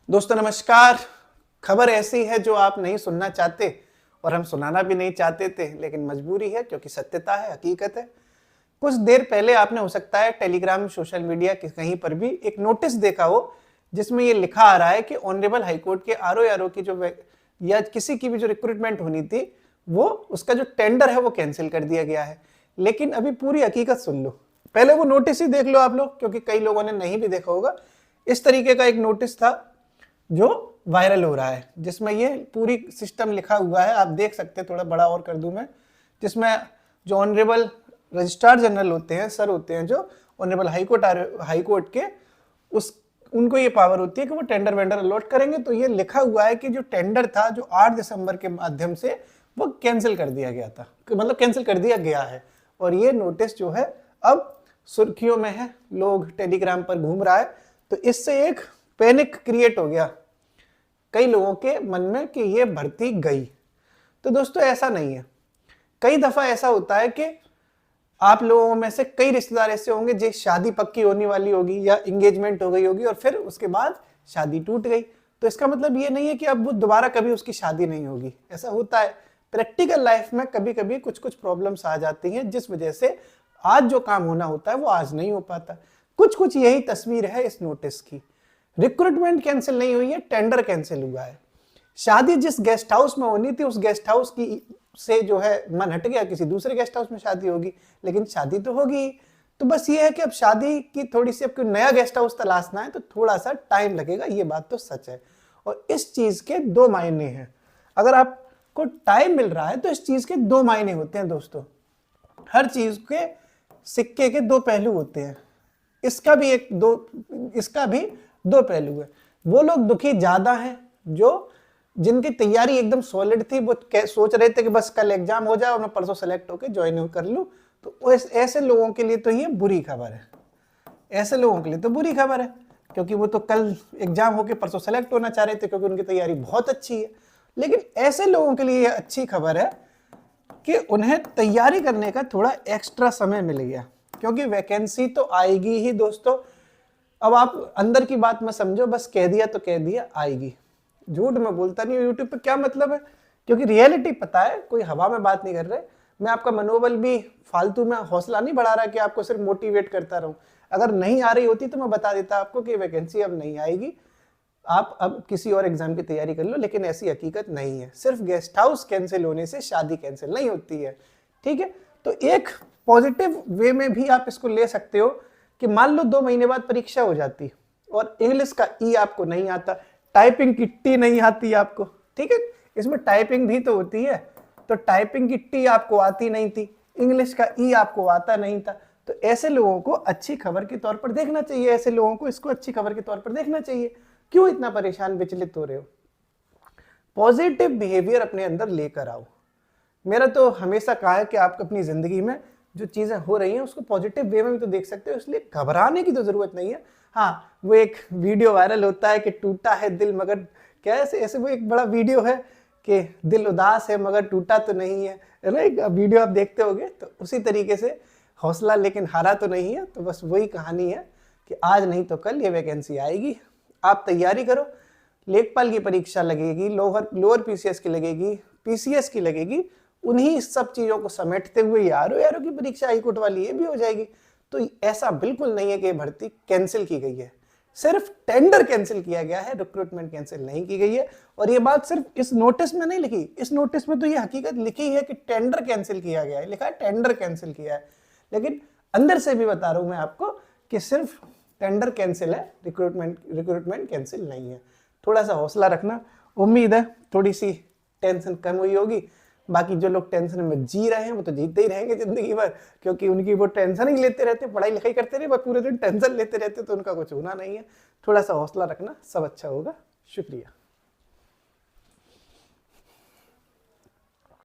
दोस्तों नमस्कार। खबर ऐसी है जो आप नहीं सुनना चाहते और हम सुनाना भी नहीं चाहते थे, लेकिन मजबूरी है क्योंकि सत्यता है, हकीकत है। कुछ देर पहले आपने हो सकता है टेलीग्राम, सोशल मीडिया कहीं पर भी एक नोटिस देखा हो जिसमें ये लिखा आ रहा है कि ऑनरेबल हाईकोर्ट के आरओ की जो या किसी की भी जो रिक्रूटमेंट होनी थी वो उसका जो टेंडर है वो कैंसिल कर दिया गया है। लेकिन अभी पूरी हकीकत सुन लो, पहले वो नोटिस ही देख लो आप लोग, क्योंकि कई लोगों ने नहीं भी देखा होगा। इस तरीके का एक नोटिस था जो वायरल हो रहा है, जिसमें ये पूरी सिस्टम लिखा हुआ है, आप देख सकते हैं। थोड़ा बड़ा और कर दूं मैं, जिसमें जो ऑनरेबल रजिस्ट्रार जनरल होते हैं, सर होते हैं जो ऑनरेबल हाईकोर्ट के, उस उनको ये पावर होती है कि वो टेंडर वेंडर अलॉट करेंगे। तो ये लिखा हुआ है कि जो टेंडर था जो 8 दिसंबर के माध्यम से वो कैंसिल कर दिया गया था, मतलब कैंसिल कर दिया गया है। और ये नोटिस जो है अब सुर्खियों में है, लोग टेलीग्राम पर घूम रहा है। तो इससे एक पैनिक क्रिएट हो गया कई लोगों के मन में कि ये भर्ती गई। तो दोस्तों ऐसा नहीं है। कई दफा ऐसा होता है कि आप लोगों में से कई रिश्तेदार ऐसे होंगे जो शादी पक्की होने वाली होगी या एंगेजमेंट हो गई होगी और फिर उसके बाद शादी टूट गई। तो इसका मतलब ये नहीं है कि अब वो दोबारा कभी उसकी शादी नहीं होगी। ऐसा होता है प्रैक्टिकल लाइफ में, कभी कभी कुछ कुछ प्रॉब्लम्स आ जाती हैं जिस वजह से आज जो काम होना होता है वो आज नहीं हो पाता। कुछ कुछ यही तस्वीर है इस नोटिस की। रिक्रूटमेंट कैंसिल नहीं हुई है, टेंडर कैंसिल हुआ है। शादी जिस गेस्ट हाउस में होनी थी उस गेस्ट हाउस की से जो है मन हट गया, किसी दूसरे गेस्ट हाउस में शादी होगी, लेकिन शादी तो होगी। तो बस ये है कि अब शादी की थोड़ी सी, अब कोई नया गेस्ट हाउस तलाशना है तो थोड़ा सा टाइम लगेगा, ये बात तो सच है। और इस चीज के दो मायने हैं। अगर आपको टाइम मिल रहा है तो इस चीज के दो मायने होते हैं दोस्तों। हर चीज के सिक्के के दो पहलू होते हैं। इसका भी दो पहलू है। वो लोग दुखी ज्यादा हैं जो जिनकी तैयारी एकदम सॉलिड थी, वो सोच रहे थे कि बस कल एग्जाम हो जाए और मैं परसों सेलेक्ट होकर ज्वाइन कर लूं। तो ऐसे लोगों के लिए तो ये बुरी खबर है। ऐसे लोगों के लिए तो बुरी खबर है, क्योंकि वो तो कल एग्जाम होकर परसों सेलेक्ट होना चाह रहे थे क्योंकि उनकी तैयारी बहुत अच्छी है। लेकिन ऐसे लोगों के लिए ये अच्छी खबर है कि उन्हें तैयारी करने का थोड़ा एक्स्ट्रा समय मिल गया, क्योंकि वैकेंसी तो आएगी ही दोस्तों। अब आप अंदर की बात में समझो, बस कह दिया तो कह दिया, आएगी। झूठ मैं बोलता नहीं हूँ यूट्यूब पे, क्या मतलब है, क्योंकि रियलिटी पता है, कोई हवा में बात नहीं कर रहे। मैं आपका मनोबल भी फालतू में हौसला नहीं बढ़ा रहा कि आपको सिर्फ मोटिवेट करता रहूं। अगर नहीं आ रही होती तो मैं बता देता आपको कि वैकेंसी अब नहीं आएगी, आप अब किसी और एग्जाम की तैयारी कर लो। लेकिन ऐसी हकीकत नहीं है। सिर्फ गेस्ट हाउस कैंसिल होने से शादी कैंसिल नहीं होती है, ठीक है। तो एक पॉजिटिव वे में भी आप इसको ले सकते हो कि मान लो 2 महीने बाद परीक्षा हो जाती और इंग्लिश का ई आपको नहीं आता, टाइपिंग की टी नहीं आती आपको, ठीक है। इसमें टाइपिंग भी तो होती है, तो टाइपिंग की टी आपको आती नहीं थी, इंग्लिश का ई आपको आता नहीं था। तो ऐसे लोगों को अच्छी खबर के तौर पर देखना चाहिए। ऐसे लोगों को इसको अच्छी खबर के तौर पर देखना चाहिए। क्यों इतना परेशान विचलित हो रहे हो? पॉजिटिव बिहेवियर अपने अंदर लेकर आओ। मेरा तो हमेशा कहा है कि आप अपनी जिंदगी में जो चीजें हो रही हैं उसको पॉजिटिव वे में भी तो देख सकते हो, इसलिए घबराने की तो जरूरत नहीं है। हाँ, वो एक वीडियो वायरल होता है कि टूटा है दिल मगर, क्या ऐसे वो एक बड़ा वीडियो है कि दिल उदास है मगर टूटा तो नहीं है ना। एक वीडियो आप देखते होगे, तो उसी तरीके से हौसला लेकिन हारा तो नहीं है। तो बस वही कहानी है कि आज नहीं तो कल ये वैकेंसी आएगी। आप तैयारी करो। लेखपाल की परीक्षा लगेगी, लोअर पीसीएस की लगेगी, पीसीएस की लगेगी। उन्हीं सब चीजों को समेटते हुए यारो की परीक्षा हाईकोर्ट वाली ये भी हो जाएगी। तो ऐसा बिल्कुल नहीं है कि भर्ती कैंसिल की गई है, सिर्फ टेंडर कैंसिल किया गया है, रिक्रूटमेंट कैंसिल नहीं की गई है। और ये बात सिर्फ इस नोटिस में नहीं लिखी, इस नोटिस में तो ये हकीकत लिखी है कि टेंडर कैंसिल किया गया है, लिखा है टेंडर कैंसिल किया है। लेकिन अंदर से भी बता रहा हूं मैं आपको कि सिर्फ टेंडर कैंसिल है, रिक्रूटमेंट कैंसिल नहीं है। थोड़ा सा हौसला रखना। उम्मीद है थोड़ी सी टेंशन कम हुई होगी। बाकी जो लोग टेंशन में जी रहे हैं वो तो जीते ही रहेंगे जिंदगी भर, क्योंकि उनकी वो टेंशन ही लेते रहते, पढ़ाई लिखाई करते रहे, पूरे दिन टेंशन लेते रहते, तो उनका कुछ होना नहीं है। थोड़ा सा हौसला रखना, सब अच्छा होगा। शुक्रिया।